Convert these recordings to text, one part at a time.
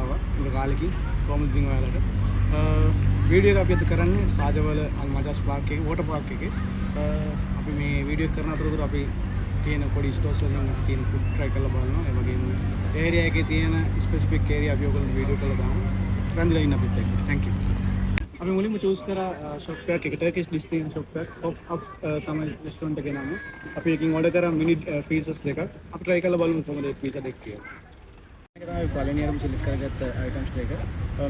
ආවා. ඒක කාලෙකින් කොහොමද ඉතින් ඔයාලට වීඩියෝ එක අපි අද කරන්නේ සාජවල අල්මජස් පාක් එකේ වෝටර් පාක් එකේ. අපි මේ වීඩියෝ එක කරන අතරතුර අපි තියෙන පොඩි ස්ටෝර්ස් වලින් තියෙන ෆුඩ් try කරලා බලනවා. ඒ වගේම ඒරියා එකේ තියෙන ස්පෙસિෆික් ඒරියා අපි ඔයගොල්ලන්ට වීඩියෝ කරලා දාමු. රැඳිලා ඉන්න අපිත් එක්ක. thank you. අපි මුලින්ම චූස් කරා ෂොප් එකක් එක ටර්කිෂ් ඩිෂ් තියෙන ෂොප් එකක්. පොප් අප් තමයි රෙස්ටොරන්ට් එකේ නම. අපි එකකින් ඕඩර් කරා මිනි පීසස් දෙකක්. අපි try කරලා බලමු කොහොමද මේ පීසා දෙක කියලා. මේක තමයි පළවෙනියටම සිලෙක්ට් කරගත්ත අයිටම්ස් දෙක.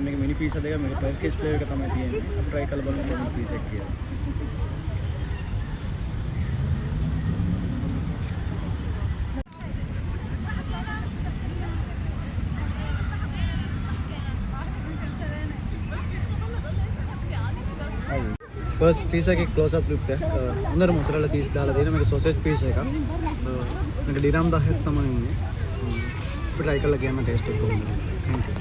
මේක මිනි පීසා දෙක මේක ටර්කිෂ් ෆ්ලේවර් එක තමයි තියෙන්නේ. අපි try කරලා බලමු කොහොමද පීසා එක කියලා. फर्स्ट पिज़्ज़ा के क्लोज अप लुक है अंदर मोज़रेला चीज़ डाला देना मेरे सॉसेज पीस है का मेरे डिराम दा है तमाम है फिर ट्राई कर लगे मैं टेस्ट करूँगा थैंक यू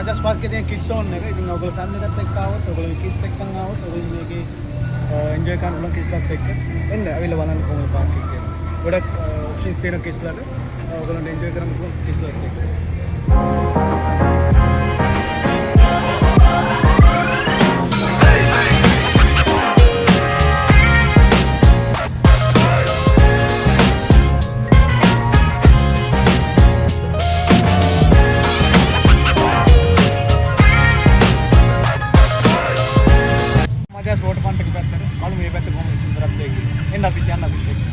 මජස් පාක් එකේ තියෙන කිඩ්ස් zone එක. ඉතින් ඔයගොල්ලෝ ෆැමිලි එකත් එක්ක ආවොත් ඔයගොල්ලෝ කිඩ්ස් එක්කන් ආවොත් ඔයගොල්ලෝ මේකේ එන්ජොයි කරන්න පුළුවන් කිඩ්ස්ලාත් එක්ක. එන්න අවිල බලන්න කොහොමද පාක් එක කියලා. ගොඩක් ඔප්ෂන්ස් තියෙන කිඩ්ස්ලාට ඔයගොල්ලන්ට එන්ජොයි කරන්න පුළුවන් කිඩ්ස්ලාත් එක්ක. वोटर पान पे मालूम ये बैठे घूम सुंदर आप देखिए इन अभी ध्यान अभी देखिए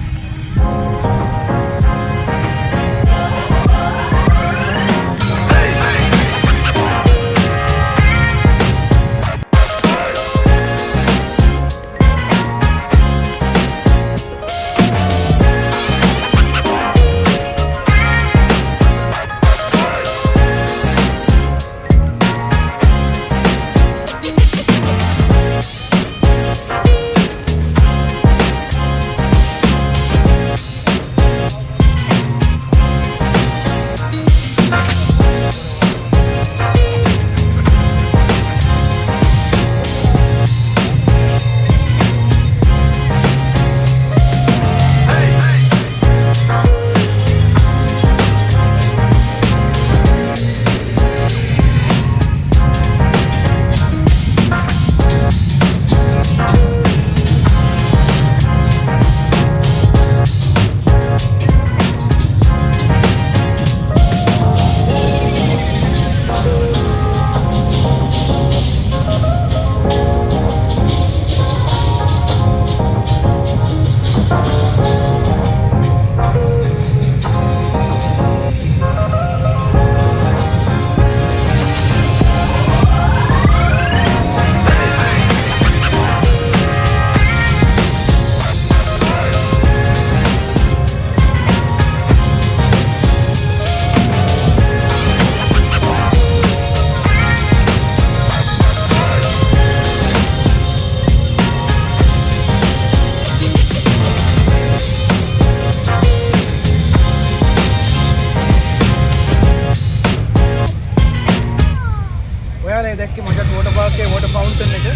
දැක්කේ මජත් වෝටර් පාක් එකේ වෝටර් ෆවුන්ටන් එක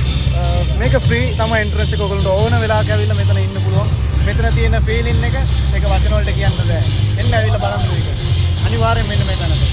මේක ෆ්‍රී තමයි එන්ට්‍රන්ස් එක ඔයගොල්ලන්ට ඕන වෙලාවක ඇවිල්ලා මෙතන ඉන්න පුළුවන් මෙතන තියෙන ෆීලින් එක මේක වචන වලට කියන්න බෑ එන්න ඇවිල්ලා බලන්න මේක අනිවාර්යෙන් මෙන්න මේ තැනට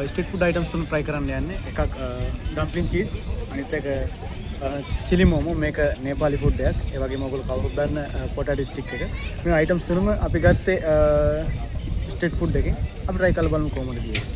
ස්ට්‍රීට් ෆුඩ් අයිටම්ස් තුන try කරන්න යන්නේ. එකක් ඩම්ප්ලින් චීස්, අනිත් එක චිලි මොමෝ. මේක නේපාලි ෆුඩ් එකක්. ඒ වගේම ඔයගොල්ලෝ කවුරුත් දන්න පොටැටෝ ස්ටික් එක. මේ අයිටම්ස් තුනම අපි ගත්තේ ස්ට්‍රීට් ෆුඩ් එකෙන්. අපි try කරලා බලමු කොහොමද කියලා.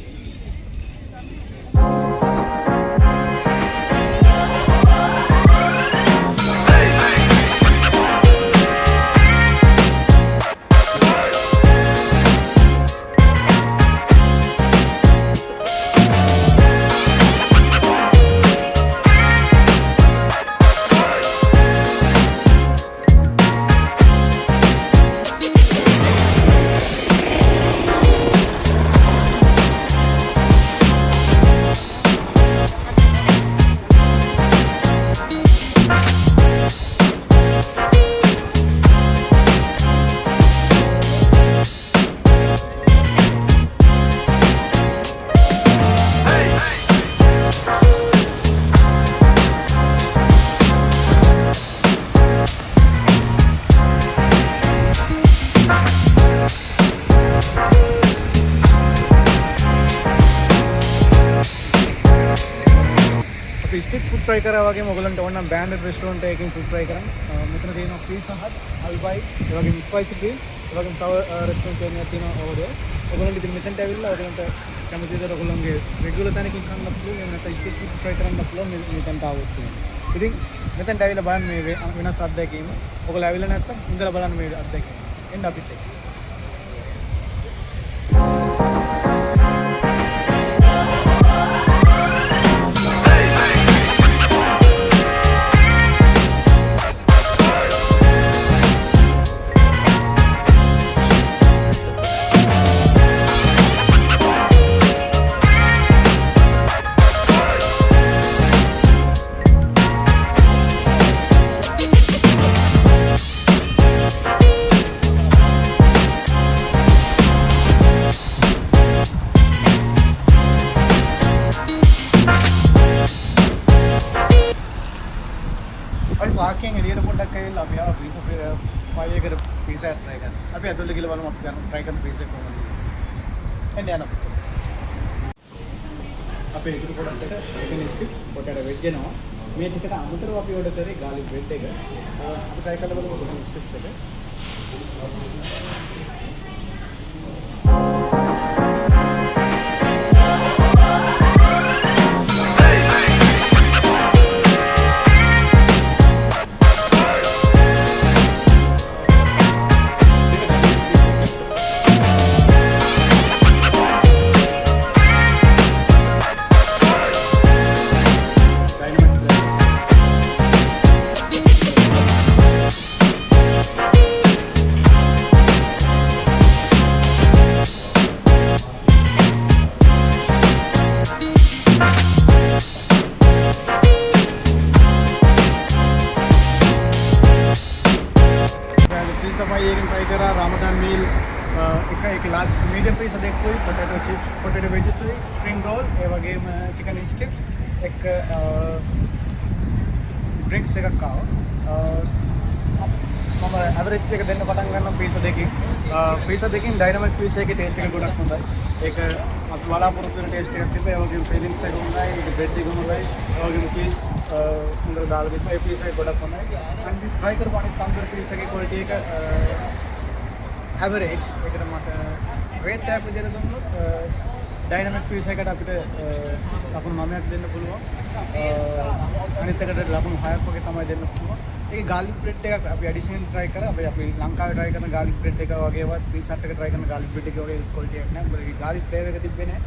स्ट्रीट फूड ट्राई करा वगे ඔයගලන්ට ඕන නම් බෑන්ඩඩ් රෙස්ටොරන්ට් එකකින් ෆුඩ් ट्राई කරන්න. මෙතන තියෙනවා පීසා හට්, අල්බයිට්, ඒ වගේම ස්පයිසි ග්‍රිල්, ඒ වගේම තව රෙස්ටොරන්ට් එකක් තියෙනවා over there. ඔයගලන්ට ඉතින් මෙතනට ඇවිල්ලා ඔයගලන්ට කැමති විදිහට ඔයගලන්ගේ රෙගියුලර් තැනකින් කන්න පුළුවන්. එහෙම නැත්නම් ස්ට්‍රීට් ෆුඩ් try කරන්න පුළුවන් මෙතනට ආවොත්. ඉතින් මෙතනට ඇවිල්ලා බලන්න මේ වෙනස් අත්දැකීම. ඔයගොල්ලෝ ඇවිල්ලා නැත්නම් ඉඳලා බලන්න මේ අත්දැකීම. එන්න අපිත් එක්ක. අපි පාර්කින් එළියට පොඩ්ඩක් ඇවිල්ලා අපි ආව පීසා ෆයිල් එකට පීසා try කරන්න. අපි ඇතුළට ගිහලා බලමු අපි ගන්න try කරන පීසා කොහොමද කියලා. එන්න යනවා. අපේ ඉතුරු ප්‍රොඩක්ට් එක chicken strips, potato wedge එනවා. මේ ටිකට අමතරව අපි order කරේ garlic bread එක. අපි try කරලා බලමු chicken strips එක. सफाई एक ट्राई करा रामदान मील एक लार्ज मीडियम पीस देखो potato chips potato wedges spring roll ए वगैरह चिकन स्ट्रिप्स एक ड्रिंक्स देखा खाओ मम एवरेज एक दिन पतंग पिज़्ज़ा देखी डायनामिक पिज़्ज़ा के टेस्ट के गुड एक वालापुर टेस्ट फीलिंग्स ब्रेड चीज दाल पिज़्ज़ा गुड अंड ट्राई कर तंदूर पिज़्ज़ा की क्वालिटी एक एवरेज एक रेट टाइप डायनामिक पिज़्ज़ा का अपन मामे देना පුළුවන් අනිත් ලකුණු 6ක් වගේ තමයි දෙන්න පුළුවන්. ඒක garlic bread එකක් අපි ඇඩිෂනල් try කරා. අපි ලංකාවේ try කරන garlic bread එක වගේවත් pizza එක try කරන garlic bread එක වගේ quality එකක් නෑ. මොකද ඒක garlic flavor එක තිබ්බේ නෑ.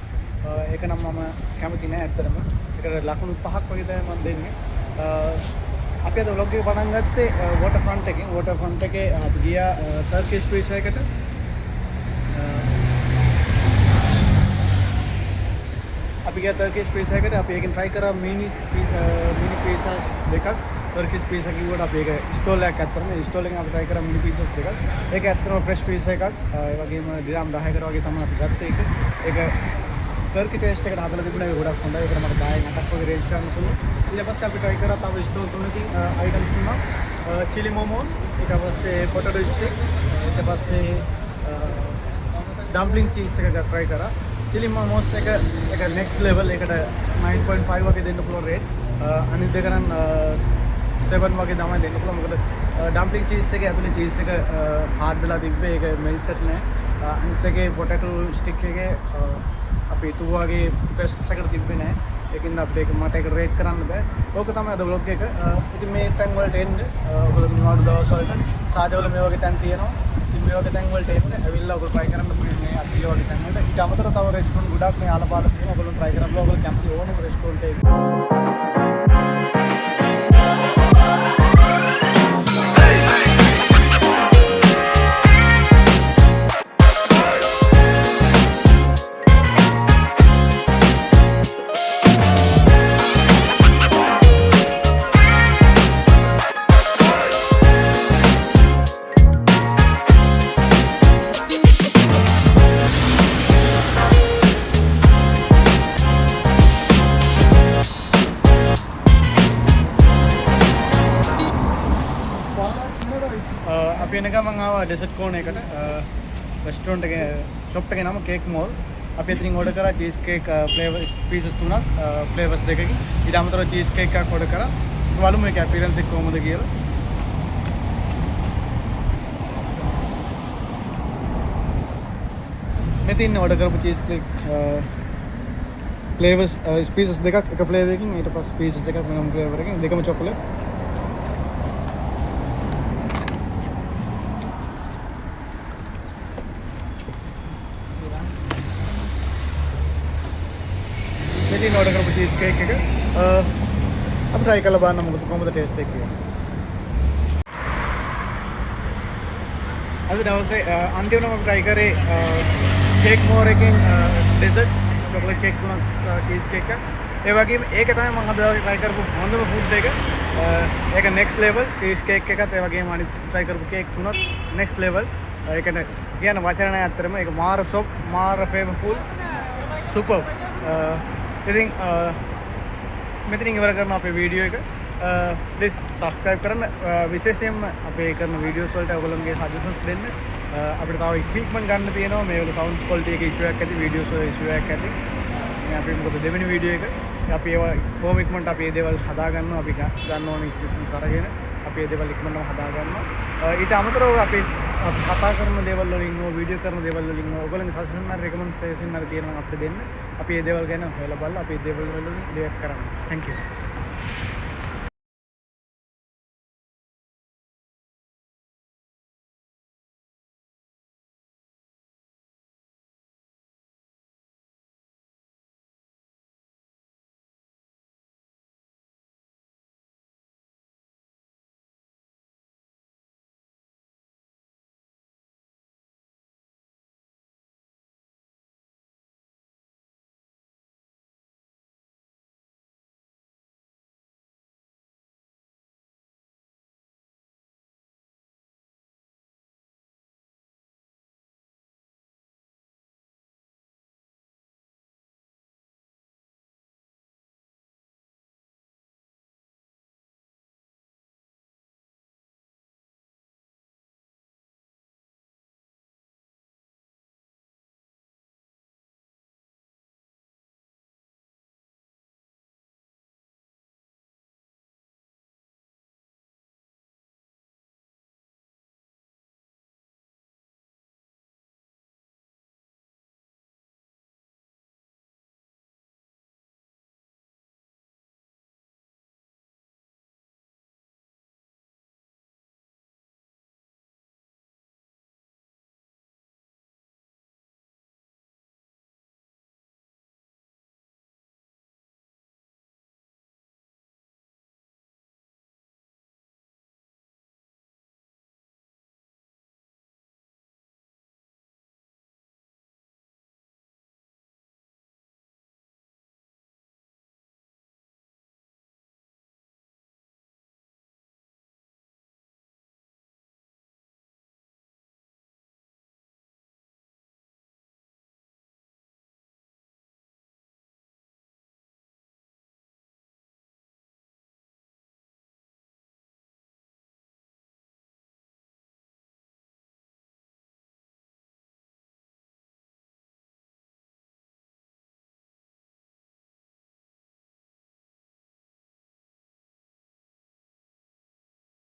ඒක නම් මම කැමති නෑ ඇත්තටම. ඒකට ලකුණු 5ක් වගේ තමයි මම දෙන්නේ. අපි අද vlog එක පටන් ගත්තේ waterfront එකෙන්. waterfront එකේ අපි ගියා Turkish pizza එකට. අපි ගියා Turkish pizza එකට. අපි ඒකෙන් try කරා mini pizzas දෙකක්. Turkish pizza කිව්වට අපි ඒක ස්ටෝල් එකක් අතරම ස්ටෝල් එකෙන් අපි try කරා mini pizzas දෙකක්. ඒක ඇත්තටම fresh pizza එකක්. ඒ වගේම දිරාම් 10කට වගේ තමයි අපි ගත්තේ ඒක. ඒක Turkey taste එකට හදලා තිබුණා. ඒක ගොඩක් හොඳයි. ඒකට මට 10න් 8ක් වගේ range කරන්න පුළුවන්. ඊට පස්සේ අපි try කරා තව ස්ටෝල් තුනකින් items තුනක්. chili momos, ඊට පස්සේ potato sticks, ඊට පස්සේ dumpling cheese එකක් try කරා. චිලිම මොස් එක නෙක්ස්ට් ලෙවල් එකට 9.5 වගේ දෙන්න පුළුවන් රේට්. අනිත් දෙක නම් 7 වගේ තමයි දෙන්න පුළුවන්. මොකද ඩම්ප්ලින් චීස් එකේ ඇතුලේ චීස් එක හાર્ඩ් වෙලා තිබ්බේ. ඒක මෙල්ටඩ් නෑ. අනිත් එකේ පොටැටෝ ස්ටික් එකේ අපි තු වගේ පෙස්ට්ස් එකට තිබ්බේ නෑ. ඒකින්ද අපිට ඒක මට ඒක රේට් කරන්න බෑ. ඕක තමයි අද vlog එක. ඉතින් මේ තැන් වලට එන්න ඔයගොල්ලෝ නිවාඩු දවස් වලට සාදවල මේ වගේ තැන් තියෙනවා. ඉතින් මේ වගේ තැන් වලට එන්න ඇවිල්ලා ඔයගොල්ලෝ try කරන්න මේ අතිය වගේ තැන් වලට. ඊට අමතරව තව රෙස්ටොරන්ට් ගොඩක් මේ ආලපාල තියෙනවා. ඔයගොල්ලෝ try කරන්න ඔයගොල්ලෝ කැමති ඕනම රෙස්ටොරන්ට් එකක. අපි එනකම් මම ආවා ඩෙසර්ට් කෝන් එකට රෙස්ටොරන්ට් එකේ ෂොප් එකේ නම කේක් මෝල්. අපි එතනින් ඕඩර් කරා චීස් කේක් ෆ්ලේවර් පීසස් 3ක් ෆ්ලේවර්ස් දෙකකින්. ඊට අමතරව චීස් කේක් එකක් ඕඩර් කරා. බලමු මේකේ අපියරන්ස් එක කොහොමද කියලා. මෙතන ඕඩර් කරපු චීස් කේක් ෆ්ලේවර්ස් පීසස් දෙකක් එක ෆ්ලේවර් එකකින් ඊට පස්සේ පීසස් එකක් වෙනම ෆ්ලේවර් එකකින් දෙකම චොකලට්. මෙතන ඕඩර් කරපු චීස් කේක් එක අපි try කරලා බලන්න මොකද කොහොමද ටේස්ට් එක කියලා. අද දවසේ අන්තිමට මම try කරේ කේක් මෝර් එකෙන් ඩෙසර්ට් චොකලට් කේක් තුනක් චීස් කේක් එකක්. ඒ වගේම ඒක තමයි මම අද දවසේ try කරපු හොඳම ෆුඩ් එක. ඒක next level චීස් කේක් එකත් ඒ වගේම අනිත් try කරපු කේක් තුනත් next level. ඒකට කියන වචන නැහැ අත්‍තරම. ඒක මාර සොප් මාර flavorful super. ඉතින් මෙතනින් ඉවර කරන අපේ වීඩියෝ එක. ප්ලීස් සබ්ස්ක්‍රයිබ් කරන්න. විශේෂයෙන්ම අපේ කරන වීඩියෝස් වලට ඔයගොල්ලෝගේ සජෙෂන්ස් දෙන්න. අපිට තව ඉක්විප්මන්ට් ගන්න තියෙනවා. මේ වල සවුන්ඩ් ක්වොලිටි එකේ ඉෂුවක් ඇති, වීඩියෝස් වල ඉෂුවක් ඇති. මේ අපි මොකද දෙවෙනි වීඩියෝ එක. අපි ඒවා කොහොම ඉක්මනට අපි මේ දේවල් හදා ගන්නවා. අපි ගන්න ඕන ඉක්විප්මන්ට්ස් අරගෙන අපි මේ දේවල් ඉක්මනටම හදා ගන්නවා. ඊට අමතරව අපි කතා කරන දේවල් වලින් හෝ වීඩියෝ කරන දේවල් වලින් ඔයගොල්ලෝගේ සජෙෂන් හරි රෙකමෙන්ඩේෂන් හරි තියෙනවා අපිට දෙන්න. අපි මේ දේවල් ගැන හොයලා බලලා අපි මේ දේවල් වලින් දෙයක් කරන්න. Thank you.